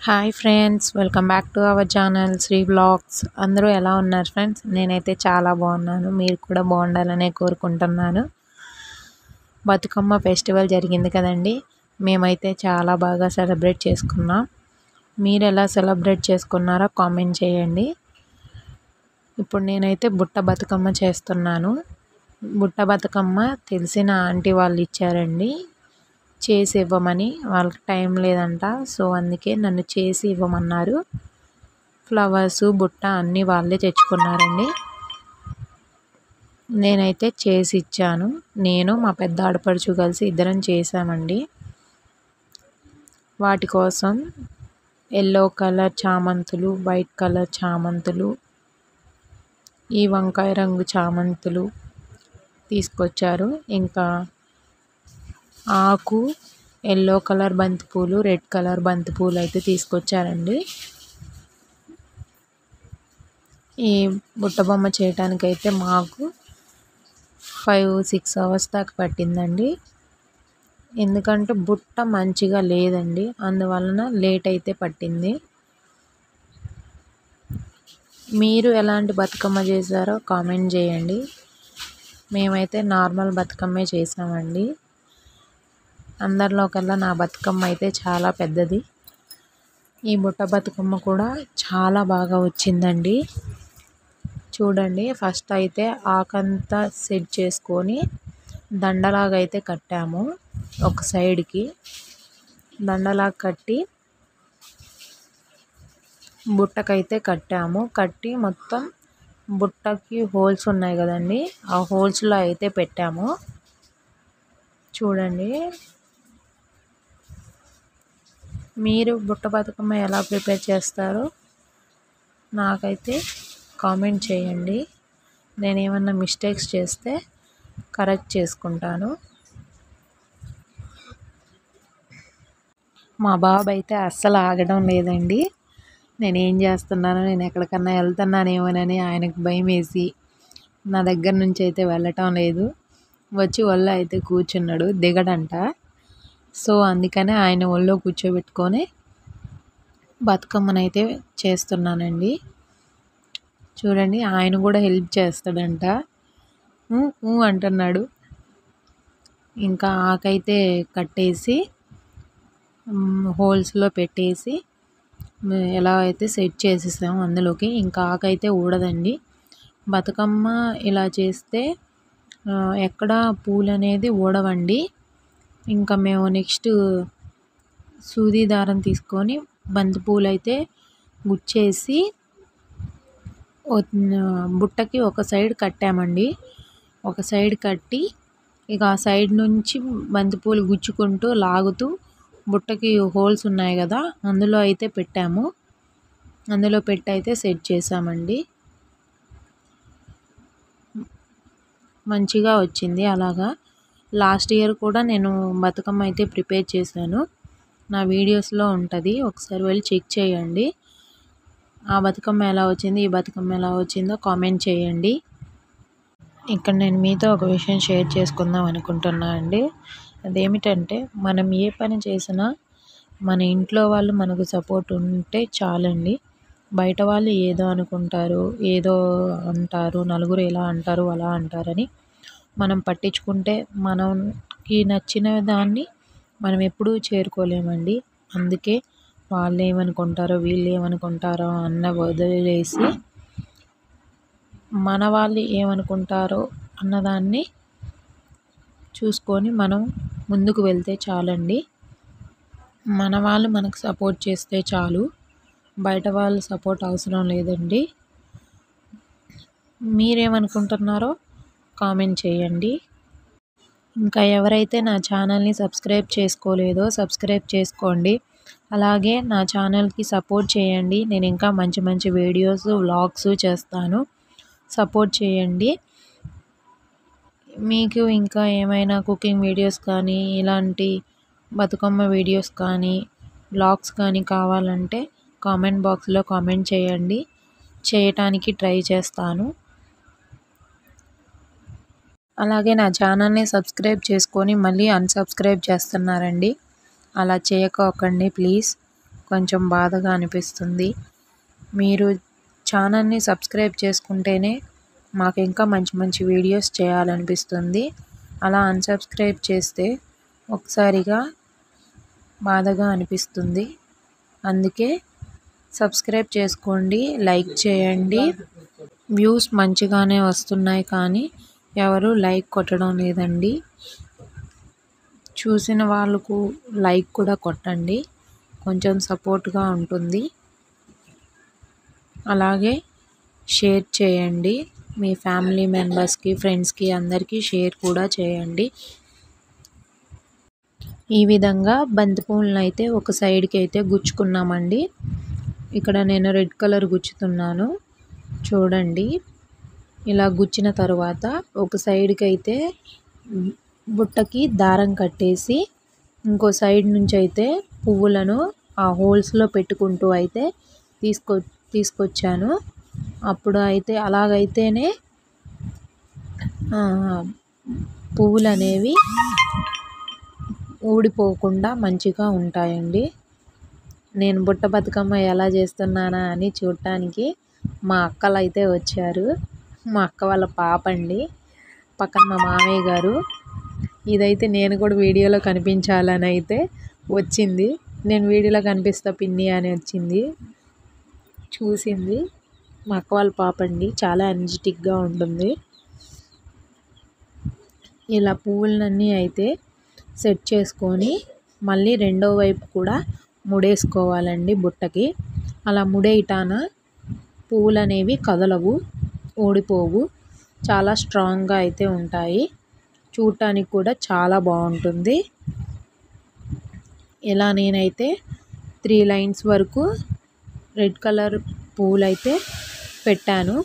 Hi friends, welcome back to our channel Shri vlogs. అందరూ ఎలా ఉన్నారు ఫ్రెండ్స్? నేనైతే చాలా బాగున్నాను. మీరు కూడా బాగుండాలనే కోరుకుంటున్నాను. బతుకమ్మ ఫెస్టివల్ జరిగింది కదండి. మేమైతే చాలా బాగా సెలబ్రేట్ చేసుకున్నాం. మీరు ఎలా సెలబ్రేట్ చేసుకున్నారో కామెంట్ చేయండి. ఇప్పుడు నేనైతే బుట్ట బతుకమ్మ చేస్తున్నాను. బుట్ట బతుకమ్మ తెలిసిన ఆంటీ వాళ్ళు ఇచ్చారండి చేసి ఇవ్వమని. వాళ్ళకి టైం లేదంట, సో అందుకే నన్ను చేసి ఇవ్వమన్నారు. ఫ్లవర్స్ బుట్ట అన్నీ వాళ్ళే తెచ్చుకున్నారండి. నేనైతే చేసి ఇచ్చాను. నేను మా పెద్ద ఆడపడుచు కలిసి ఇద్దరం చేసామండి. వాటి కోసం ఎల్లో కలర్ చామంతులు, వైట్ కలర్ చామంతులు, ఈ వంకాయ రంగు చామంతులు తీసుకొచ్చారు. ఇంకా ఆకు, ఎల్లో కలర్ బంతిపూలు, రెడ్ కలర్ బంతిపూలు అయితే తీసుకొచ్చారండి. ఈ బుట్ట బొమ్మ చేయటానికైతే మాకు 5-6 అవర్స్ దాకా పట్టిందండి. ఎందుకంటే బుట్ట మంచిగా లేదండి, అందువలన లేట్ అయితే పట్టింది. మీరు ఎలాంటి బతుకమ్మ చేశారో కామెంట్ చేయండి. మేమైతే నార్మల్ బతుకమ్మే చేసామండి. అందరిలో కల్లా నా బతుకమ్మ అయితే చాలా పెద్దది. ఈ బుట్ట బతుకమ్మ కూడా చాలా బాగా వచ్చిందండి. చూడండి, ఫస్ట్ అయితే ఆకంతా సెట్ చేసుకొని దండలాగా అయితే కట్టాము. ఒక సైడ్కి దండలాగా కట్టి బుట్టకైతే కట్టాము. కట్టి మొత్తం బుట్టకి హోల్స్ ఉన్నాయి కదండి, ఆ హోల్స్లో అయితే పెట్టాము. చూడండి, మీరు బుట్ట బతుకమ్మ ఎలా ప్రిపేర్ చేస్తారో నాకైతే కామెంట్ చేయండి. నేను ఏమన్నా మిస్టేక్స్ చేస్తే కరెక్ట్ చేసుకుంటాను. మా బాబు అయితే అస్సలు ఆగడం లేదండి. నేనేం చేస్తున్నానో, నేను ఎక్కడికన్నా వెళ్తున్నానేమోనని ఆయనకు భయం వేసి నా దగ్గర నుంచి అయితే వెళ్ళటం లేదు. వచ్చి ఒళ్ళో అయితే కూర్చున్నాడు, దిగడంట. సో అందుకనే ఆయన ఒళ్ళో కూర్చోబెట్టుకొని బతుకమ్మనైతే చేస్తున్నానండి. చూడండి, ఆయన కూడా హెల్ప్ చేస్తాడంట, అంటున్నాడు. ఇంకా ఆకైతే కట్టేసి హోల్స్లో పెట్టేసి ఎలా అయితే సెట్ చేసేసాము అందులోకి. ఇంకా ఆకైతే ఊడదండి. బతుకమ్మ ఇలా చేస్తే ఎక్కడ పూలు అనేది ఊడవండి. ఇంకా మేము నెక్స్ట్ సూది దారం తీసుకొని బంతిపూలు అయితే గుచ్చేసి బుట్టకి ఒక సైడ్ కట్టామండి. ఒక సైడ్ కట్టి ఇక ఆ సైడ్ నుంచి బంతిపూలు గుచ్చుకుంటూ లాగుతూ బుట్టకి హోల్స్ ఉన్నాయి కదా, అందులో అయితే పెట్టాము. అందులో పెట్టి అయితే సెట్ చేసామండి. మంచిగా వచ్చింది. అలాగా లాస్ట్ ఇయర్ కూడా నేను బతుకమ్మ అయితే ప్రిపేర్ చేశాను. నా వీడియోస్లో ఉంటుంది, ఒకసారి వెళ్ళి చెక్ చేయండి. ఆ బతుకమ్మ ఎలా వచ్చింది, ఈ బతుకమ్మ ఎలా వచ్చిందో కామెంట్ చేయండి. ఇక్కడ నేను మీతో ఒక విషయం షేర్ చేసుకుందాం అనుకుంటున్నా అండి. అదేమిటంటే, మనం ఏ పని చేసినా మన ఇంట్లో వాళ్ళు మనకు సపోర్ట్ ఉంటే చాలండి. బయట వాళ్ళు ఏదో అనుకుంటారు, ఏదో అంటారు, నలుగురు ఎలా అంటారు అలా అంటారని మనం పట్టించుకుంటే మనకి నచ్చిన దాన్ని మనం ఎప్పుడూ చేరుకోలేమండి. అందుకే వాళ్ళు ఏమనుకుంటారో వీళ్ళు ఏమనుకుంటారో అన్న వదిలేసి మన వాళ్ళు ఏమనుకుంటారో అన్నదాన్ని చూసుకొని మనం ముందుకు వెళ్తే చాలండి. మన వాళ్ళు మనకు సపోర్ట్ చేస్తే చాలు, బయట వాళ్ళ సపోర్ట్ అవసరం లేదండి. మీరేమనుకుంటున్నారో కామెంట్ చేయండి. ఇంకా ఎవరైతే నా ఛానల్ని సబ్స్క్రైబ్ చేసుకోలేదో సబ్స్క్రైబ్ చేసుకోండి. అలాగే నా ఛానల్కి సపోర్ట్ చేయండి. నేను ఇంకా మంచి మంచి వీడియోస్, వ్లాగ్స్ చేస్తాను. సపోర్ట్ చేయండి. మీకు ఇంకా ఏమైనా కుకింగ్ వీడియోస్ కానీ, ఇలాంటి బతుకమ్మ వీడియోస్ కానీ, వ్లాగ్స్ కానీ కావాలంటే కామెంట్ బాక్స్లో కామెంట్ చేయండి. చేయటానికి ట్రై చేస్తాను. అలాగే నా ఛానల్ని సబ్స్క్రైబ్ చేసుకొని మళ్ళీ అన్సబ్స్క్రైబ్ చేస్తున్నారండి. అలా చేయకండి ప్లీజ్. కొంచెం బాధగా అనిపిస్తుంది. మీరు ఛానల్ని సబ్స్క్రైబ్ చేసుకుంటేనే మాకు ఇంకా మంచి మంచి వీడియోస్ చేయాలనిపిస్తుంది. అలా అన్సబ్స్క్రైబ్ చేస్తే ఒకసారిగా బాధగా అనిపిస్తుంది. అందుకే సబ్స్క్రైబ్ చేసుకోండి, లైక్ చేయండి. వ్యూస్ మంచిగానే వస్తున్నాయి కానీ ఎవరు లైక్ కొట్టడం లేదండి. చూసిన వాళ్ళకు లైక్ కూడా కొట్టండి, కొంచెం సపోర్ట్గా ఉంటుంది. అలాగే షేర్ చేయండి, మీ ఫ్యామిలీ మెంబర్స్కి, ఫ్రెండ్స్కి అందరికీ షేర్ కూడా చేయండి. ఈ విధంగా బంతిపూలను అయితే ఒక సైడ్కి అయితే గుచ్చుకున్నామండి. ఇక్కడ నేను రెడ్ కలర్ గుచ్చుతున్నాను చూడండి. ఇలా గుచ్చిన తర్వాత ఒక సైడ్కి అయితే బుట్టకి దారం కట్టేసి ఇంకో సైడ్ నుంచి అయితే పువ్వులను ఆ హోల్స్లో పెట్టుకుంటూ అయితే తీసుకొచ్చాను. అప్పుడు అయితే అలాగైతేనే పువ్వులు అనేవి ఊడిపోకుండా మంచిగా ఉంటాయండి. నేను బుట్ట బతుకమ్మ ఎలా చేస్తున్నానా అని చూడటానికి మా అక్కలు అయితే వచ్చారు. మా అక్క వాళ్ళ పాప అండి, పక్కన మా మామయ్య గారు. ఇదైతే నేను కూడా వీడియోలో కనిపించాలని అయితే వచ్చింది. నేను వీడియోలో కనిపిస్తా పిన్ని అని వచ్చింది, చూసింది. మా అక్క వాళ్ళ పాప అండి, చాలా ఎనర్జెటిక్గా ఉంటుంది. ఇలా పువ్వులన్నీ అయితే సెట్ చేసుకొని మళ్ళీ రెండో వైపు కూడా ముడేసుకోవాలండి బుట్టకి. అలా ముడేయటాన పువ్వులు అనేవి కదలవు, ఊడిపోవు, చాలా స్ట్రాంగ్గా అయితే ఉంటాయి. చూడటానికి కూడా చాలా బాగుంటుంది. ఇలా నేనైతే 3 లైన్స్ వరకు రెడ్ కలర్ పువ్వులు అయితే పెట్టాను.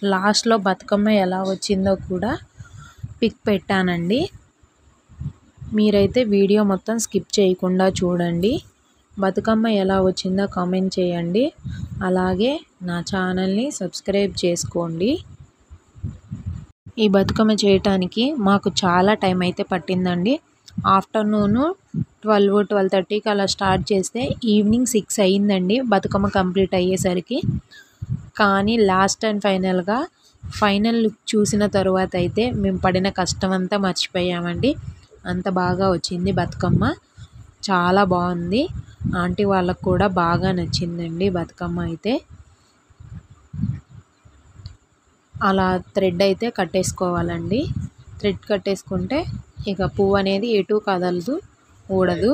లాస్ట్లో బతుకమ్మ ఎలా వచ్చిందో కూడా పిక్ పెట్టానండి. మీరైతే వీడియో మొత్తం స్కిప్ చేయకుండా చూడండి. బతుకమ్మ ఎలా వచ్చిందో కామెంట్ చేయండి. అలాగే నా ఛానల్ని సబ్స్క్రైబ్ చేసుకోండి. ఈ బతుకమ్మ చేయటానికి మాకు చాలా టైం అయితే పట్టిందండి. ఆఫ్టర్నూన్ 12-12:30కి అలా స్టార్ట్ చేస్తే ఈవినింగ్ 6 అయ్యిందండి బతుకమ్మ కంప్లీట్ అయ్యేసరికి. కానీ లాస్ట్ అండ్ ఫైనల్ లుక్ చూసిన తర్వాత అయితే మేము పడిన కష్టం అంతా మర్చిపోయామండి. అంత బాగా వచ్చింది బతుకమ్మ, చాలా బాగుంది. ఆంటీ వాళ్ళకు కూడా బాగా నచ్చిందండి బతుకమ్మ అయితే. అలా థ్రెడ్ అయితే కట్టేసుకోవాలండి. థ్రెడ్ కట్టేసుకుంటే ఇక పువ్వు అనేది ఎటు కదలదు, ఊడదు.